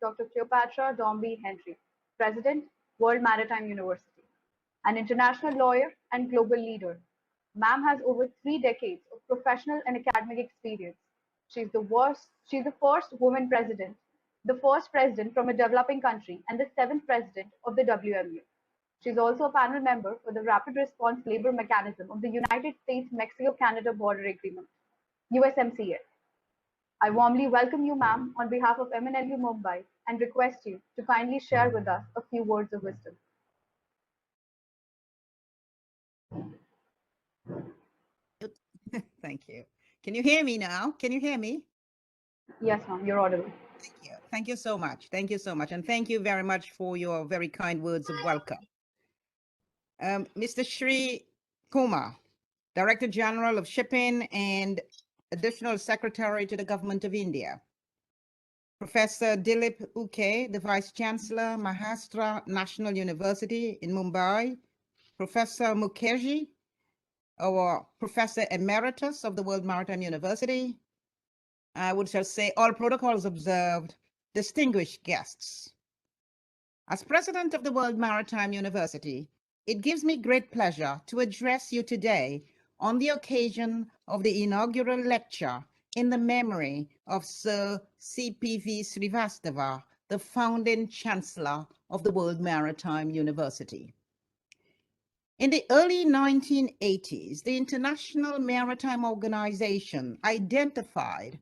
Dr. Cleopatra Doumbia-Henry, President, World Maritime University, an international lawyer and global leader. Ma'am has over 3 decades of professional and academic experience. She's the first woman president, the first president from a developing country, and the seventh president of the WMU. She is also a panel member for the Rapid Response Labor Mechanism of the United States-Mexico-Canada Border Agreement, USMCA. I warmly welcome you, ma'am, on behalf of MNLU Mumbai and request you to kindly share with us a few words of wisdom. Thank you. Can you hear me now? Can you hear me? Yes, ma'am, you're audible. Thank you. Thank you so much. Thank you so much. And thank you very much for your very kind words of welcome. Mr. Sri Kumar, Director General of Shipping and Additional Secretary to the Government of India. Professor Dilip Uke, the Vice Chancellor, Maharashtra National University in Mumbai. Professor Mukherjee, our Professor Emeritus of the World Maritime University. I would just say all protocols observed, distinguished guests. As President of the World Maritime University, it gives me great pleasure to address you today on the occasion of the inaugural lecture in the memory of Sir C.P.V. Srivastava, the founding Chancellor of the World Maritime University. In the early 1980s, the International Maritime Organization identified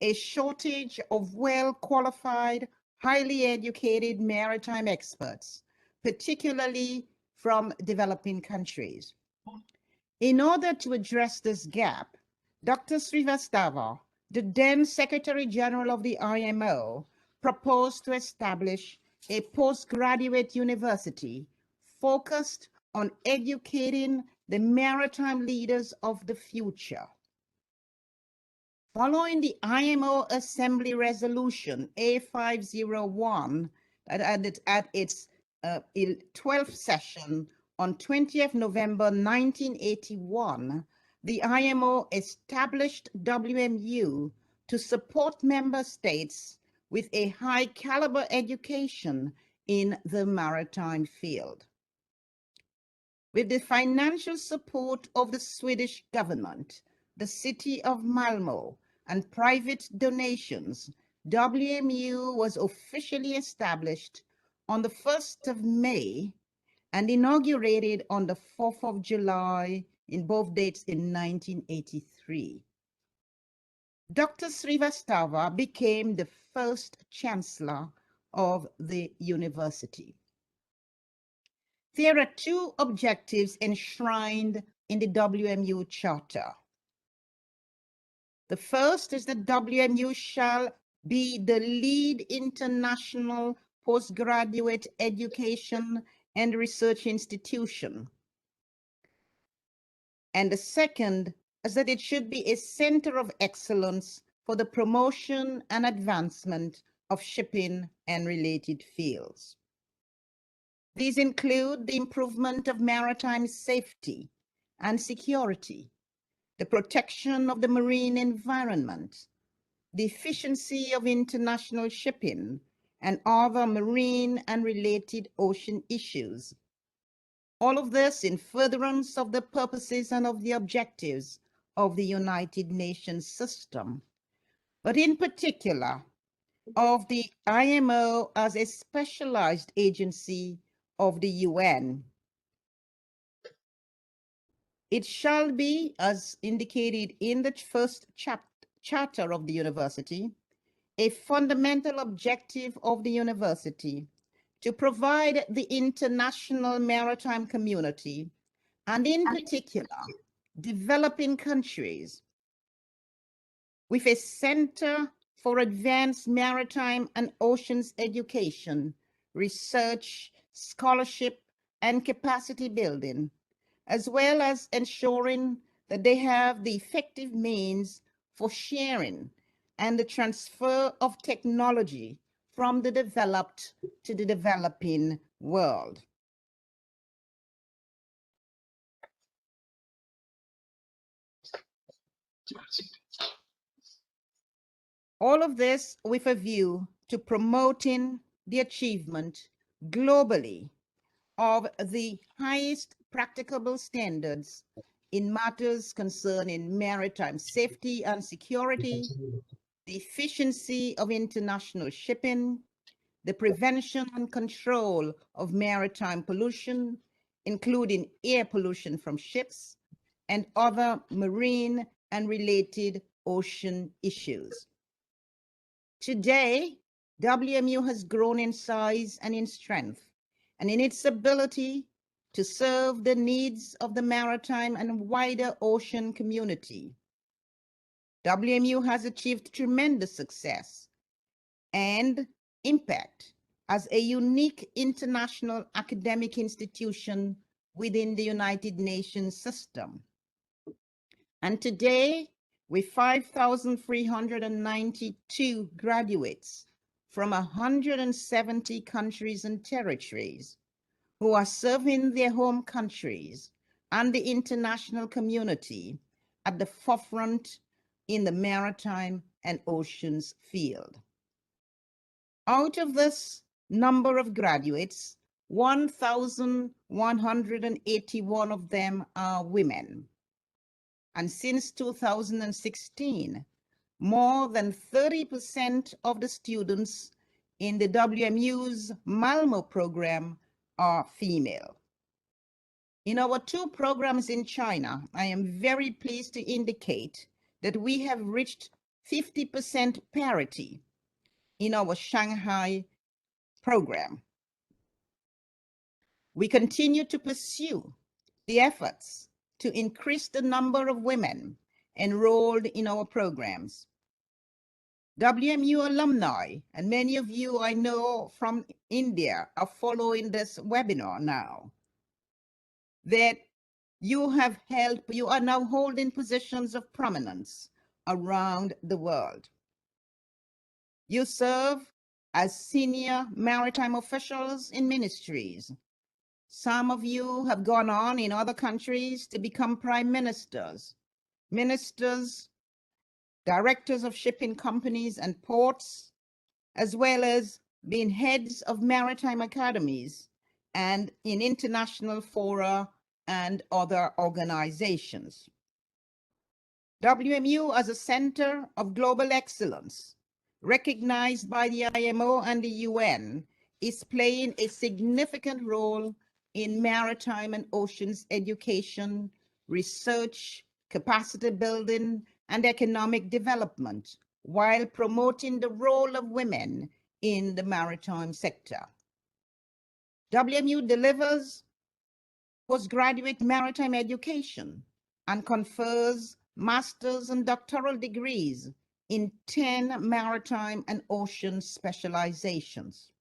a shortage of well-qualified, highly educated maritime experts, particularly from developing countries. In order to address this gap, Dr. Srivastava, the then Secretary General of the IMO, proposed to establish a postgraduate university focused on educating the maritime leaders of the future. Following the IMO Assembly Resolution A501 at its 12th session on 20th November 1981, the IMO established WMU to support member states with a high caliber education in the maritime field. With the financial support of the Swedish government, the city of Malmö, and private donations, WMU was officially established on the 1st of May and inaugurated on the 4th of July, in both dates in 1983. Dr. Srivastava became the first chancellor of the university. There are two objectives enshrined in the WMU Charter. The first is that WMU shall be the lead international postgraduate education and research institution. And the second is that it should be a center of excellence for the promotion and advancement of shipping and related fields. These include the improvement of maritime safety and security, the protection of the marine environment, the efficiency of international shipping, and other marine and related ocean issues. All of this in furtherance of the purposes and of the objectives of the United Nations system, but in particular of the IMO as a specialized agency of the UN. It shall be, as indicated in the first charter of the university, a fundamental objective of the university to provide the international maritime community, and in particular, developing countries, with a center for advanced maritime and oceans education, research, scholarship, and capacity building, as well as ensuring that they have the effective means for sharing and the transfer of technology from the developed to the developing world. All of this with a view to promoting the achievement globally of the highest practicable standards in matters concerning maritime safety and security, the efficiency of international shipping, the prevention and control of maritime pollution, including air pollution from ships, and other marine and related ocean issues. Today, WMU has grown in size and in strength, and in its ability to serve the needs of the maritime and wider ocean community. WMU has achieved tremendous success and impact as a unique international academic institution within the United Nations system. And today, with 5,392 graduates from 170 countries and territories who are serving their home countries and the international community at the forefront in the maritime and oceans field. Out of this number of graduates, 1,181 of them are women. And since 2016, more than 30% of the students in the WMU's Malmo program are female. In our 2 programs in China, I am very pleased to indicate that we have reached 50% parity in our Shanghai program. We continue to pursue the efforts to increase the number of women enrolled in our programs. WMU alumni, and many of you I know from India are following this webinar now, that you are now holding positions of prominence around the world. You serve as senior maritime officials in ministries. Some of you have gone on in other countries to become prime ministers, directors of shipping companies and ports, as well as being heads of maritime academies and in international fora and other organizations. WMU as a center of global excellence, recognized by the IMO and the UN, is playing a significant role in maritime and oceans education, research, capacity building, and economic development, while promoting the role of women in the maritime sector. WMU delivers postgraduate maritime education and confers master's and doctoral degrees in 10 maritime and ocean specializations.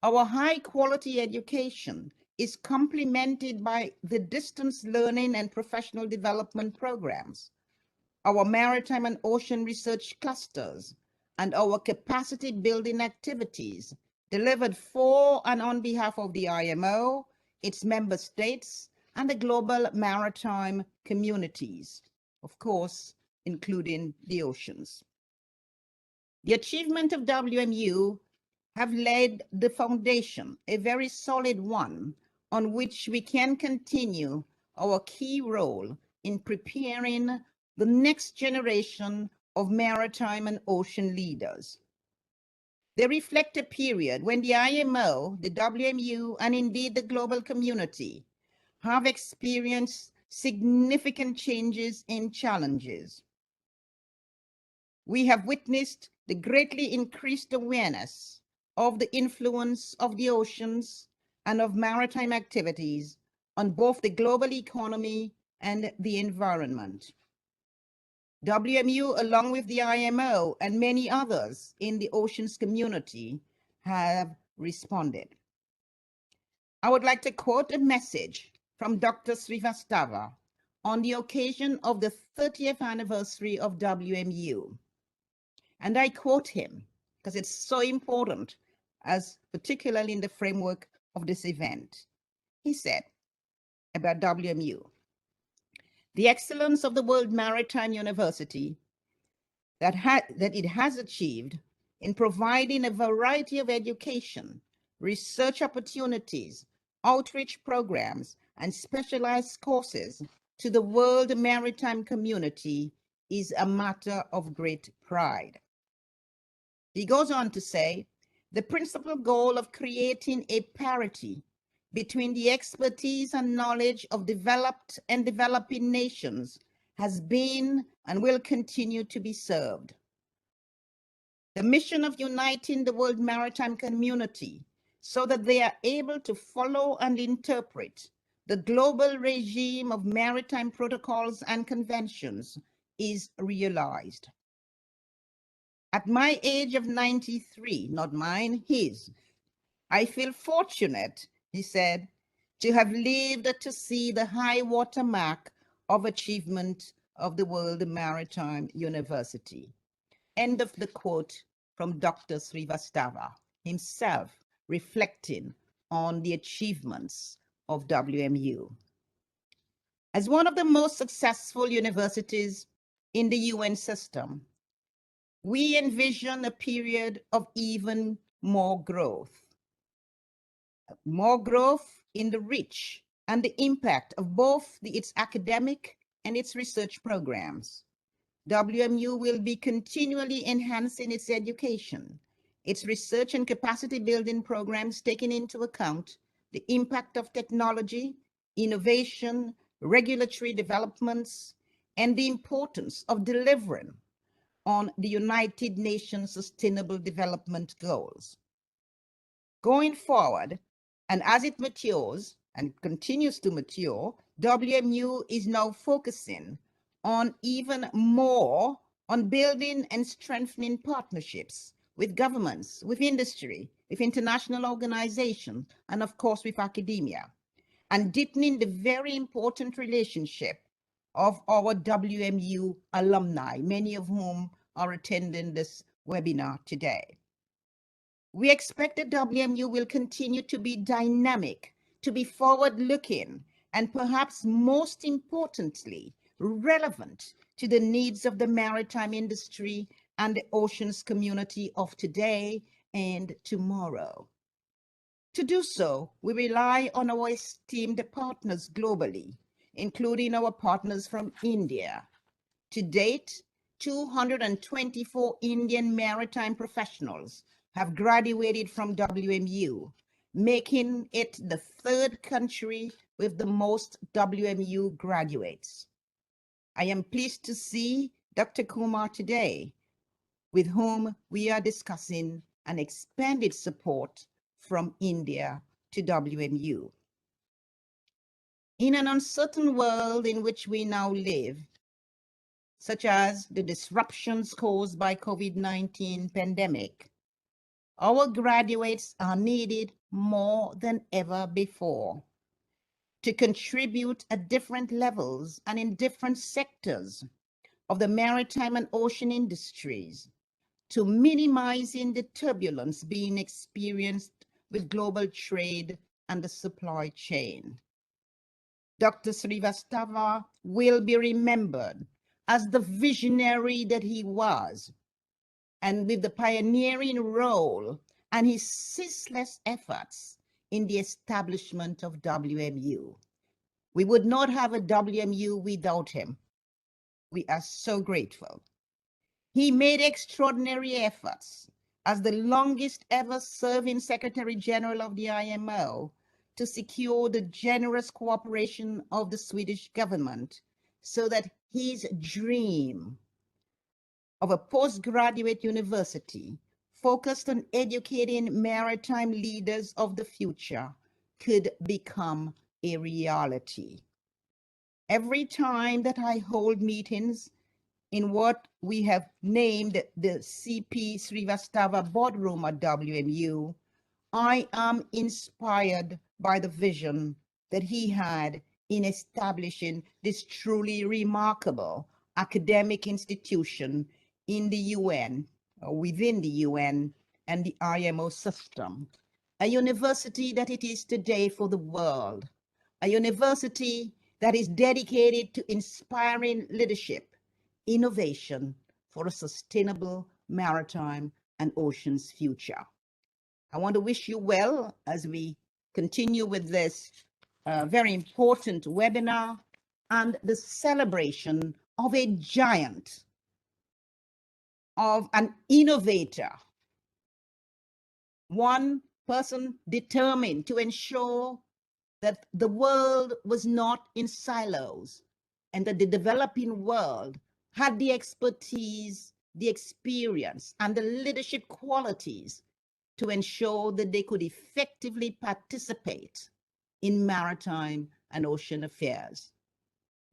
Our high quality education is complemented by the distance learning and professional development programs, our maritime and ocean research clusters, and our capacity building activities delivered for and on behalf of the IMO, its member states, and the global maritime communities, of course, including the oceans. The achievement of WMU have laid the foundation, a very solid one, on which we can continue our key role in preparing the next generation of maritime and ocean leaders. They reflect a period when the IMO, the WMU, and indeed the global community have experienced significant changes and challenges. We have witnessed the greatly increased awareness of the influence of the oceans and of maritime activities on both the global economy and the environment. WMU, along with the IMO and many others in the oceans community, have responded. I would like to quote a message from Dr. Srivastava on the occasion of the 30th anniversary of WMU. And I quote him because it's so important, as particularly in the framework of this event. He said about WMU, "The excellence of the World Maritime University that it has achieved in providing a variety of education, research opportunities, outreach programs, and specialized courses to the world maritime community is a matter of great pride. He goes on to say, the principal goal of creating a parity between the expertise and knowledge of developed and developing nations has been and will continue to be served. The mission of uniting the world maritime community so that they are able to follow and interpret the global regime of maritime protocols and conventions is realized. At my age of 93, not mine, his, I feel fortunate, he said, to have lived to see the high water mark of achievement of the World Maritime University. End of the quote from Dr. Srivastava, himself reflecting on the achievements of WMU. As one of the most successful universities in the UN system, we envision a period of even more growth in the reach and the impact of both its academic and its research programs. WMU will be continually enhancing its education, its research and capacity building programs, taking into account the impact of technology, innovation, regulatory developments, and the importance of delivering on the United Nations Sustainable Development Goals. Going forward, and as it matures and continues to mature, WMU is now focusing on even more on building and strengthening partnerships with governments, with industry, with international organizations, and of course with academia, and deepening the very important relationship of our WMU alumni, many of whom are attending this webinar today. We expect that WMU will continue to be dynamic, to be forward-looking, and perhaps most importantly, relevant to the needs of the maritime industry and the oceans community of today and tomorrow. To do so, we rely on our esteemed partners globally, including our partners from India. To date, 224 Indian maritime professionals have graduated from WMU, making it the third country with the most WMU graduates. I am pleased to see Dr. Kumar today, with whom we are discussing an expanded support from India to WMU. In an uncertain world in which we now live, such as the disruptions caused by COVID-19 pandemic, our graduates are needed more than ever before to contribute at different levels and in different sectors of the maritime and ocean industries to minimizing the turbulence being experienced with global trade and the supply chain. Dr. Srivastava will be remembered as the visionary that he was, and with the pioneering role and his ceaseless efforts in the establishment of WMU. We would not have a WMU without him. We are so grateful. He made extraordinary efforts as the longest ever serving Secretary General of the IMO to secure the generous cooperation of the Swedish government so that his dream of a postgraduate university focused on educating maritime leaders of the future could become a reality. Every time that I hold meetings in what we have named the CP Srivastava boardroom at WMU, I am inspired by the vision that he had in establishing this truly remarkable academic institution in the UN, or within the UN and the IMO system, a university that it is today for the world, a university that is dedicated to inspiring leadership, innovation for a sustainable maritime and ocean's future. I want to wish you well as we continue with this very important webinar and the celebration of a giant, of an innovator, one person determined to ensure that the world was not in silos and that the developing world had the expertise, the experience, and the leadership qualities to ensure that they could effectively participate in maritime and ocean affairs.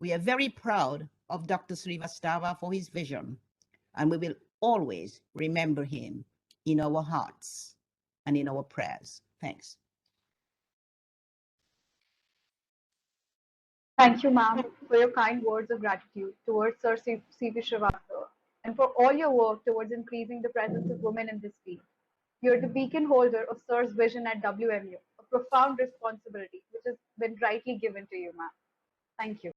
We are very proud of Dr. Srivastava for his vision, and we will always remember him in our hearts and in our prayers. Thanks. Thank you, ma'am, for your kind words of gratitude towards Sir C.V. Srivastava and for all your work towards increasing the presence of women in this field. You're the beacon holder of Sir's vision at WMU, a profound responsibility which has been rightly given to you, ma'am. Thank you.